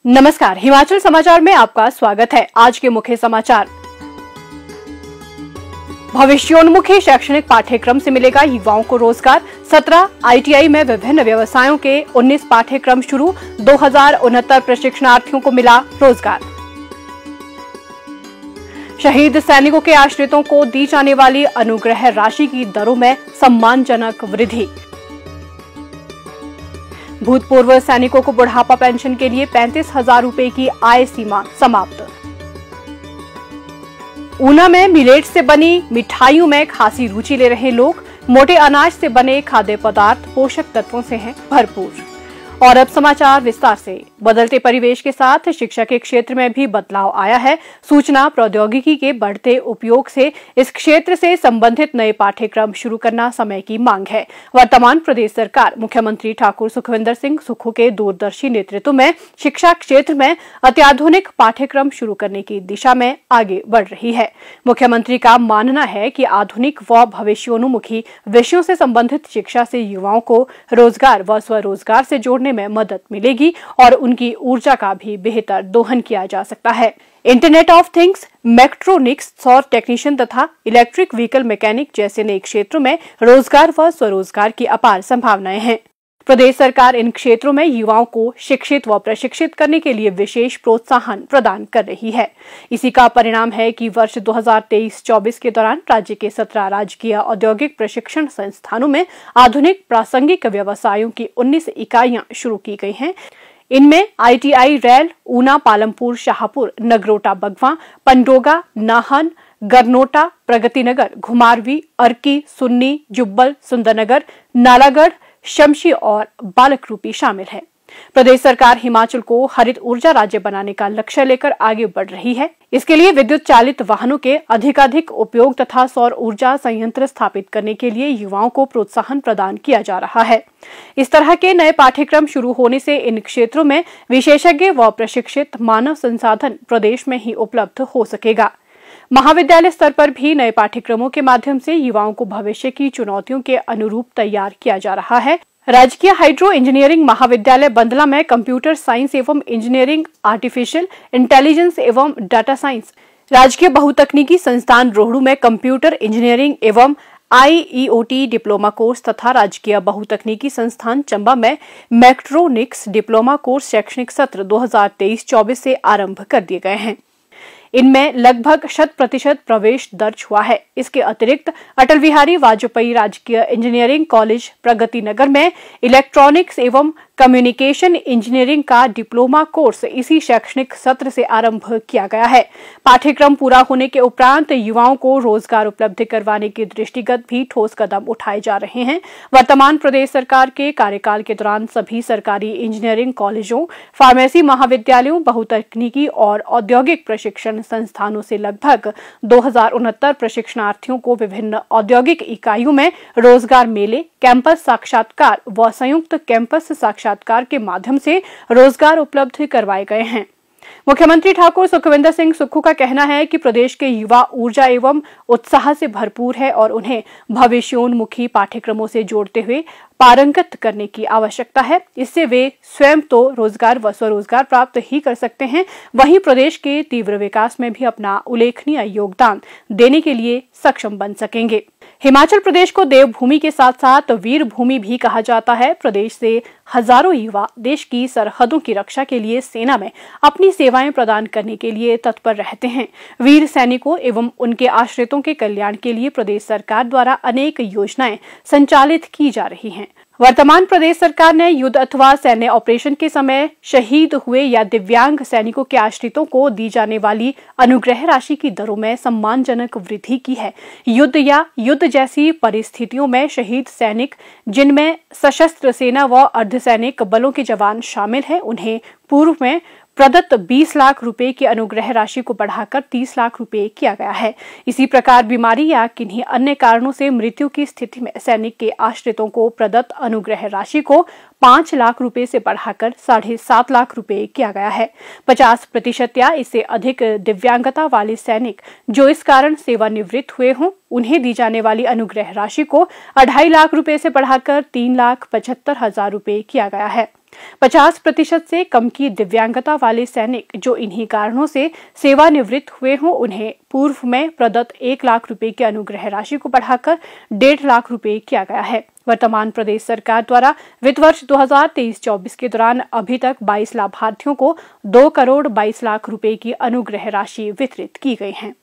नमस्कार, हिमाचल समाचार में आपका स्वागत है। आज के मुख्य समाचार। भविष्योन्मुखी शैक्षणिक पाठ्यक्रम से मिलेगा युवाओं को रोजगार। 17 ITI में विभिन्न व्यवसायों के 19 पाठ्यक्रम शुरू। 2069 प्रशिक्षणार्थियों को मिला रोजगार। शहीद सैनिकों के आश्रितों को दी जाने वाली अनुग्रह राशि की दरों में सम्मानजनक वृद्धि। भूतपूर्व सैनिकों को बुढ़ापा पेंशन के लिए 35,000 रुपए की आय सीमा समाप्त। ऊना में मिलेट से बनी मिठाइयों में खासी रुचि ले रहे लोग। मोटे अनाज से बने खाद्य पदार्थ पोषक तत्वों से हैं भरपूर। और अब समाचार विस्तार से। बदलते परिवेश के साथ शिक्षा के क्षेत्र में भी बदलाव आया है। सूचना प्रौद्योगिकी के बढ़ते उपयोग से इस क्षेत्र से संबंधित नए पाठ्यक्रम शुरू करना समय की मांग है। वर्तमान प्रदेश सरकार मुख्यमंत्री ठाकुर सुखविंदर सिंह सुक्खू के दूरदर्शी नेतृत्व में शिक्षा क्षेत्र में अत्याधुनिक पाठ्यक्रम शुरू करने की दिशा में आगे बढ़ रही है। मुख्यमंत्री का मानना है कि आधुनिक व भविष्योन्मुखी विषयों से संबंधित शिक्षा से युवाओं को रोजगार व स्वरोजगार से जोड़ने में मदद मिलेगी और उनकी ऊर्जा का भी बेहतर दोहन किया जा सकता है। इंटरनेट ऑफ थिंग्स, मेक्ट्रोनिक्स, सौर टेक्नीशियन तथा इलेक्ट्रिक व्हीकल मैकेनिक जैसे नए क्षेत्रों में रोजगार व स्वरोजगार की अपार संभावनाएं हैं। प्रदेश सरकार इन क्षेत्रों में युवाओं को शिक्षित व प्रशिक्षित करने के लिए विशेष प्रोत्साहन प्रदान कर रही है। इसी का परिणाम है कि वर्ष 2023-24 के दौरान राज्य के 17 राजकीय औद्योगिक प्रशिक्षण संस्थानों में आधुनिक प्रासंगिक व्यवसायों की 19 इकाइयां शुरू की गई हैं। इनमें ITI रैल, ऊना, पालमपुर, शाहपुर, नगरोटा, बगवा, पंडोगा, नाहन, गरनोटा, प्रगतिनगर, घुमारवी, अर्की, सुन्नी, जुब्बल, सुंदरनगर, नालागढ़, शमशी और बालकरूपी शामिल है। प्रदेश सरकार हिमाचल को हरित ऊर्जा राज्य बनाने का लक्ष्य लेकर आगे बढ़ रही है। इसके लिए विद्युत चालित वाहनों के अधिकाधिक उपयोग तथा सौर ऊर्जा संयंत्र स्थापित करने के लिए युवाओं को प्रोत्साहन प्रदान किया जा रहा है। इस तरह के नए पाठ्यक्रम शुरू होने से इन क्षेत्रों में विशेषज्ञ व प्रशिक्षित मानव संसाधन प्रदेश में ही उपलब्ध हो सकेगा। महाविद्यालय स्तर पर भी नए पाठ्यक्रमों के माध्यम से युवाओं को भविष्य की चुनौतियों के अनुरूप तैयार किया जा रहा है। राजकीय हाइड्रो इंजीनियरिंग महाविद्यालय बंदला में कंप्यूटर साइंस एवं इंजीनियरिंग, आर्टिफिशियल इंटेलिजेंस एवं डाटा साइंस, राजकीय बहुतकनीकी संस्थान रोहड़ू में कंप्यूटर इंजीनियरिंग एवं IEOT डिप्लोमा कोर्स तथा राजकीय बहुतकनीकी संस्थान चंबा में मेक्ट्रोनिक्स डिप्लोमा कोर्स शैक्षणिक सत्र 2023-24 से आरंभ कर दिए गए हैं। इनमें लगभग 100% प्रवेश दर्ज हुआ है। इसके अतिरिक्त अटल बिहारी वाजपेयी राजकीय इंजीनियरिंग कॉलेज प्रगति नगर में इलेक्ट्रॉनिक्स एवं कम्युनिकेशन इंजीनियरिंग का डिप्लोमा कोर्स इसी शैक्षणिक सत्र से आरंभ किया गया है। पाठ्यक्रम पूरा होने के उपरांत युवाओं को रोजगार उपलब्ध करवाने के दृष्टिगत भी ठोस कदम उठाए जा रहे हैं। वर्तमान प्रदेश सरकार के कार्यकाल के दौरान सभी सरकारी इंजीनियरिंग कॉलेजों, फार्मेसी महाविद्यालयों, बहुतकनीकी और औद्योगिक प्रशिक्षण संस्थानों से लगभग 2069 प्रशिक्षणार्थियों को विभिन्न औद्योगिक इकाइयों में रोजगार मेले, कैंपस साक्षात्कार व संयुक्त कैंपस साक्षात्कार के माध्यम से रोजगार उपलब्ध करवाए गए हैं। मुख्यमंत्री ठाकुर सुखविंदर सिंह सुक्खू का कहना है कि प्रदेश के युवा ऊर्जा एवं उत्साह से भरपूर है और उन्हें भविष्योन्मुखी पाठ्यक्रमों से जोड़ते हुए पारंगत करने की आवश्यकता है। इससे वे स्वयं तो रोजगार व स्वरोजगार प्राप्त ही कर सकते हैं, वहीं प्रदेश के तीव्र विकास में भी अपना उल्लेखनीय योगदान देने के लिए सक्षम बन सकेंगे। हिमाचल प्रदेश को देवभूमि के साथ साथ वीर भूमि भी कहा जाता है। प्रदेश से हजारों युवा देश की सरहदों की रक्षा के लिए सेना में अपनी सेवाएं प्रदान करने के लिए तत्पर रहते हैं। वीर सैनिकों एवं उनके आश्रितों के कल्याण के लिए प्रदेश सरकार द्वारा अनेक योजनाएं संचालित की जा रही हैं। वर्तमान प्रदेश सरकार ने युद्ध अथवा सैन्य ऑपरेशन के समय शहीद हुए या दिव्यांग सैनिकों के आश्रितों को दी जाने वाली अनुग्रह राशि की दरों में सम्मानजनक वृद्धि की है। युद्ध या युद्ध जैसी परिस्थितियों में शहीद सैनिक, जिनमें सशस्त्र सेना व अर्धसैनिक बलों के जवान शामिल हैं, उन्हें पूर्व में प्रदत्त 20 लाख रुपए की अनुग्रह राशि को बढ़ाकर 30 लाख रुपए किया गया है। इसी प्रकार बीमारी या किन्हीं अन्य कारणों से मृत्यु की स्थिति में सैनिक के आश्रितों को प्रदत्त अनुग्रह राशि को 5 लाख रुपए से बढ़ाकर 7.5 लाख रुपए किया गया है। 50% या इससे अधिक दिव्यांगता वाले सैनिक जो इस कारण सेवानिवृत्त हुए हों, उन्हें दी जाने वाली अनुग्रह राशि को 2.5 लाख रुपए से बढ़ाकर 3,75,000 रुपए किया गया है। 50% से कम की दिव्यांगता वाले सैनिक जो इन्हीं कारणों से सेवानिवृत्त हुए हों, उन्हें पूर्व में प्रदत्त 1 लाख रुपए की अनुग्रह राशि को बढ़ाकर 1.5 लाख रुपए किया गया है। वर्तमान प्रदेश सरकार द्वारा वित्त वर्ष 2023-24 के दौरान अभी तक 22 लाभार्थियों को 2 करोड़ 22 लाख रुपए की अनुग्रह राशि वितरित की गई है।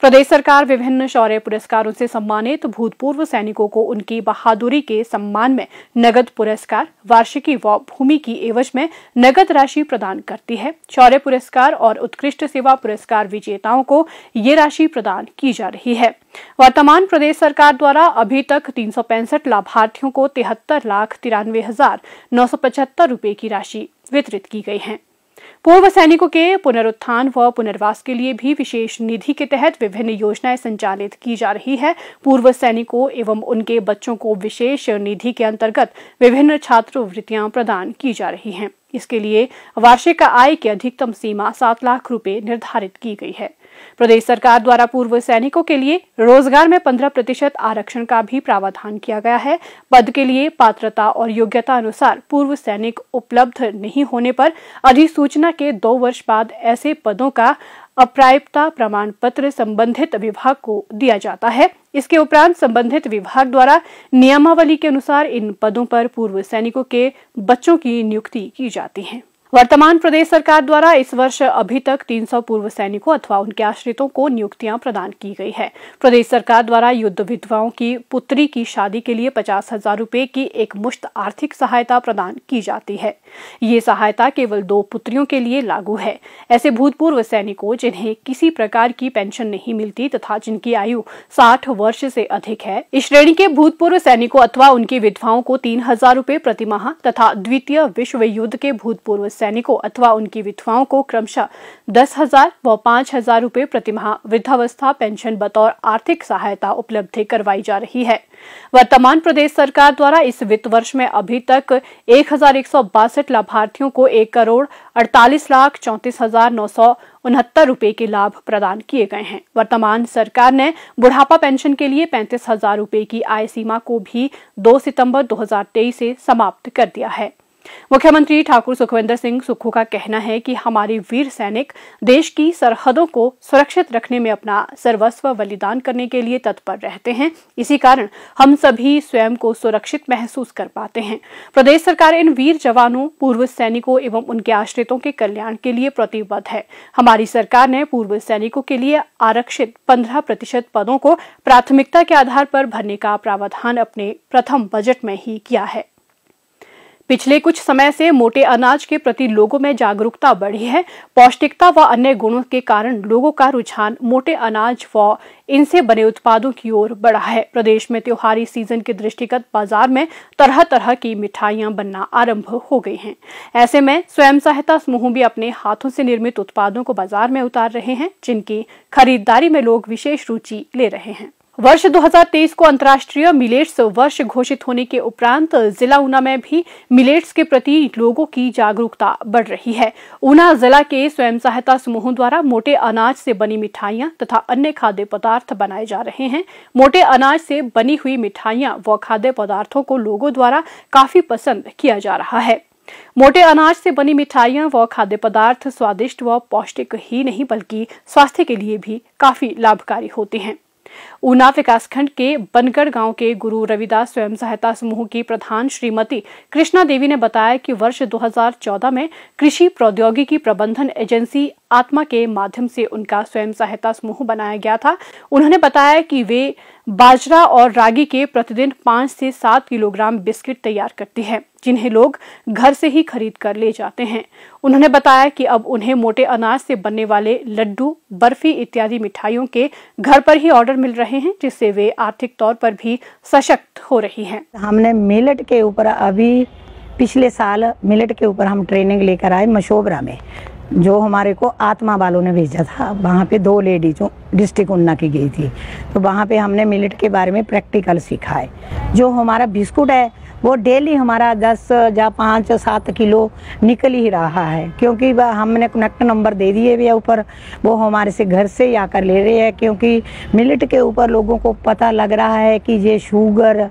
प्रदेश सरकार विभिन्न शौर्य पुरस्कारों से सम्मानित भूतपूर्व सैनिकों को उनकी बहादुरी के सम्मान में नगद पुरस्कार, वार्षिकी व भूमि की एवज में नगद राशि प्रदान करती है। शौर्य पुरस्कार और उत्कृष्ट सेवा पुरस्कार विजेताओं को ये राशि प्रदान की जा रही है। वर्तमान प्रदेश सरकार द्वारा अभी तक 365 लाभार्थियों को 73,93,975 रुपए की राशि वितरित की गई है। पूर्व सैनिकों के पुनरुत्थान व पुनर्वास के लिए भी विशेष निधि के तहत विभिन्न योजनाएं संचालित की जा रही है। पूर्व सैनिकों एवं उनके बच्चों को विशेष निधि के अंतर्गत विभिन्न छात्रवृत्तियां प्रदान की जा रही हैं। इसके लिए वार्षिक आय की अधिकतम सीमा 7 लाख रुपए निर्धारित की गई है। प्रदेश सरकार द्वारा पूर्व सैनिकों के लिए रोजगार में 15% आरक्षण का भी प्रावधान किया गया है। पद के लिए पात्रता और योग्यता अनुसार पूर्व सैनिक उपलब्ध नहीं होने पर अधिसूचना के 2 वर्ष बाद ऐसे पदों का अप्राप्यता प्रमाण पत्र संबंधित विभाग को दिया जाता है। इसके उपरांत संबंधित विभाग द्वारा नियमावली के अनुसार इन पदों पर पूर्व सैनिकों के बच्चों की नियुक्ति की जाती है। वर्तमान प्रदेश सरकार द्वारा इस वर्ष अभी तक 300 पूर्व सैनिकों अथवा उनके आश्रितों को नियुक्तियां प्रदान की गई है। प्रदेश सरकार द्वारा युद्ध विधवाओं की पुत्री की शादी के लिए 50,000 रुपए की एक मुश्त आर्थिक सहायता प्रदान की जाती है। ये सहायता केवल 2 पुत्रियों के लिए लागू है। ऐसे भूतपूर्व सैनिकों जिन्हें किसी प्रकार की पेंशन नहीं मिलती तथा जिनकी आयु 60 वर्ष से अधिक है, इस श्रेणी के भूतपूर्व सैनिकों अथवा उनकी विधवाओं को 3,000 रुपए प्रतिमाह तथा द्वितीय विश्व युद्ध के भूतपूर्व सैनिकों अथवा उनकी विधवाओं को क्रमशः 10,000 व 5,000 रुपए प्रतिमाह वृद्धावस्था पेंशन बतौर आर्थिक सहायता उपलब्ध करवाई जा रही है। वर्तमान प्रदेश सरकार द्वारा इस वित्त वर्ष में अभी तक 1,162 लाभार्थियों को 1,48,34,969 रुपए के लाभ प्रदान किए गए हैं। वर्तमान सरकार ने बुढ़ापा पेंशन के लिए 35,000 रुपए की आय सीमा को भी 2 सितंबर 2023 से समाप्त कर दिया है। मुख्यमंत्री ठाकुर सुखविंदर सिंह सुक्खू का कहना है कि हमारे वीर सैनिक देश की सरहदों को सुरक्षित रखने में अपना सर्वस्व बलिदान करने के लिए तत्पर रहते हैं। इसी कारण हम सभी स्वयं को सुरक्षित महसूस कर पाते हैं। प्रदेश सरकार इन वीर जवानों, पूर्व सैनिकों एवं उनके आश्रितों के कल्याण के लिए प्रतिबद्ध है। हमारी सरकार ने पूर्व सैनिकों के लिए आरक्षित 15% पदों को प्राथमिकता के आधार पर भरने का प्रावधान अपने प्रथम बजट में ही किया है। पिछले कुछ समय से मोटे अनाज के प्रति लोगों में जागरूकता बढ़ी है। पौष्टिकता व अन्य गुणों के कारण लोगों का रुझान मोटे अनाज व इनसे बने उत्पादों की ओर बढ़ा है। प्रदेश में त्योहारी सीजन के दृष्टिगत बाजार में तरह तरह की मिठाइयां बनना आरंभ हो गई हैं। ऐसे में स्वयं सहायता समूह भी अपने हाथों से निर्मित उत्पादों को बाजार में उतार रहे हैं, जिनकी खरीदारी में लोग विशेष रुचि ले रहे हैं। वर्ष 2023 को अंतर्राष्ट्रीय मिलेट्स वर्ष घोषित होने के उपरांत जिला ऊना में भी मिलेट्स के प्रति लोगों की जागरूकता बढ़ रही है। ऊना जिला के स्वयं सहायता समूहों द्वारा मोटे अनाज से बनी मिठाइयां तथा अन्य खाद्य पदार्थ बनाए जा रहे हैं। मोटे अनाज से बनी हुई मिठाइयां व खाद्य पदार्थों को लोगों द्वारा काफी पसंद किया जा रहा है। मोटे अनाज से बनी मिठाइयां व खाद्य पदार्थ स्वादिष्ट व पौष्टिक ही नहीं बल्कि स्वास्थ्य के लिए भी काफी लाभकारी होते हैं। ऊना विकासखंड के बनगढ़ गांव के गुरु रविदास स्वयं सहायता समूह की प्रधान श्रीमती कृष्णा देवी ने बताया कि वर्ष 2014 में कृषि प्रौद्योगिकी प्रबंधन एजेंसी आत्मा के माध्यम से उनका स्वयं सहायता समूह बनाया गया था। उन्होंने बताया कि वे बाजरा और रागी के प्रतिदिन 5 से 7 किलोग्राम बिस्किट तैयार करती है, जिन्हें लोग घर से ही खरीद कर ले जाते हैं। उन्होंने बताया कि अब उन्हें मोटे अनाज से बनने वाले लड्डू, बर्फी इत्यादि मिठाइयों के घर पर ही ऑर्डर मिल रहे हैं, जिससे वे आर्थिक तौर पर भी सशक्त हो रही हैं। हमने मिलेट के ऊपर अभी पिछले साल मिलेट के ऊपर हम ट्रेनिंग लेकर आए मशोबरा में, जो हमारे को आत्मा वालों ने भेजा था। वहाँ पे 2 लेडीजों डिस्ट्रिक्ट ऊना की गई थी, तो वहाँ पे हमने मिलेट के बारे में प्रैक्टिकल सीखा है। जो हमारा बिस्कुट है वो डेली हमारा 10 या 5-7 किलो निकल ही रहा है, क्योंकि हमने कनेक्ट नंबर दे दिए हुए ऊपर, वो हमारे से घर से ही आकर ले रहे हैं। क्योंकि मिलेट के ऊपर लोगों को पता लग रहा है कि ये शुगर,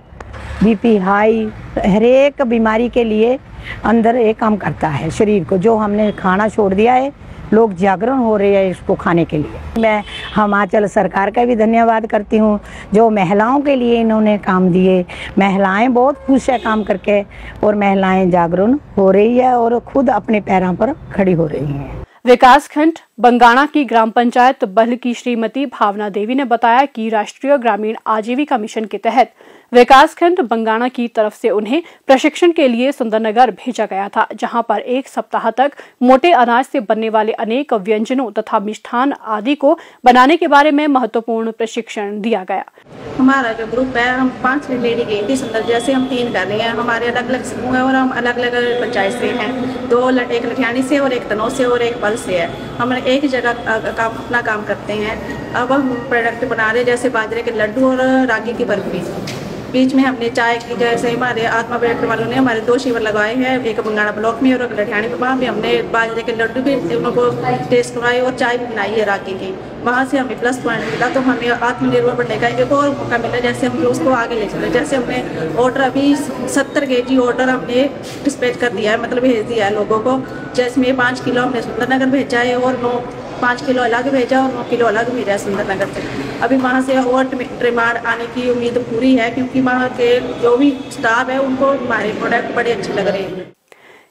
बीपी हाई, हर एक बीमारी के लिए अंदर एक काम करता है शरीर को। जो हमने खाना छोड़ दिया है, लोग जागरण हो रहे हैं इसको खाने के लिए। मैं हिमाचल सरकार का भी धन्यवाद करती हूँ, जो महिलाओं के लिए इन्होंने काम दिए। महिलाएं बहुत खुश है काम करके, और महिलाएं जागरण हो रही है और खुद अपने पैरों पर खड़ी हो रही हैं। विकासखंड बंगाणा की ग्राम पंचायत बल्ह की श्रीमती भावना देवी ने बताया कि राष्ट्रीय ग्रामीण आजीविका मिशन के तहत विकासखंड बंगाणा की तरफ से उन्हें प्रशिक्षण के लिए सुंदरनगर भेजा गया था, जहां पर 1 सप्ताह तक मोटे अनाज से बनने वाले अनेक व्यंजनों तथा मिष्ठान आदि को बनाने के बारे में महत्वपूर्ण प्रशिक्षण दिया गया। हमारा जो ग्रुप है, हम 5 लेडी गई थी सुंदर, जैसे हम 3 कर रहे हैं। हमारे अलग अलग समूह है और हम अलग अलग पंचायत से हैं। 2 एक लठियानी से और 1 तनों से और 1 पल से है। हम एक ही जगह अपना काम करते हैं। अब हम प्रोडक्ट बना रहे हैं, जैसे बाजरे के लड्डू और रागी की बर्फी। बीच में हमने चाय की, जैसे हमारे आत्मा प्रोडक्ट वालों ने हमारे 2 शिविर लगाए हैं, एक बंगाणा ब्लॉक में और एक लठियानी में। वहाँ भी हमने बाजरे के लड्डू भी उनको टेस्ट करवाए और चाय भी बनाई है रागी की। वहाँ से हमें प्लस पॉइंट मिला, तो हमें आत्मनिर्भर बनने का एक और मौका मिला, जैसे हम उसको आगे ले चले। जैसे हमने ऑर्डर अभी 70 kg ऑर्डर हमने डिस्पैच कर दिया है, मतलब भेज दिया है लोगों को। जिसमें 5 किलो हमने सुंदरनगर भेजा है और 5 किलो अलग भेजा और 9 किलो अलग भेजा है सुंदरनगर से। अभी वहाँ से और डिमांड आने की उम्मीद पूरी है, क्योंकि वहाँ के जो भी स्टाफ है उनको हमारे प्रोडक्ट बड़े अच्छे लग रहे हैं।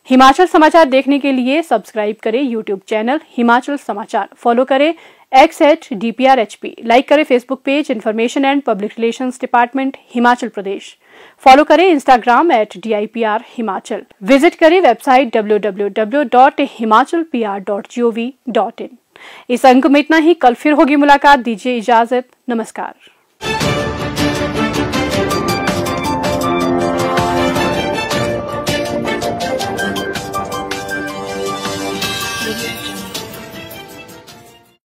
हिमाचल समाचार देखने के लिए सब्सक्राइब करें यूट्यूब चैनल हिमाचल समाचार, फॉलो करें x@DPRHP, लाइक करें Facebook page information and public relations department Himachal Pradesh, follow करें इंस्टाग्राम @DIPR हिमाचल, विजिट करें वेबसाइट www.himachalpr.gov.in। इस अंक में इतना ही। कल फिर होगी मुलाकात, दीजिए इजाजत, नमस्कार।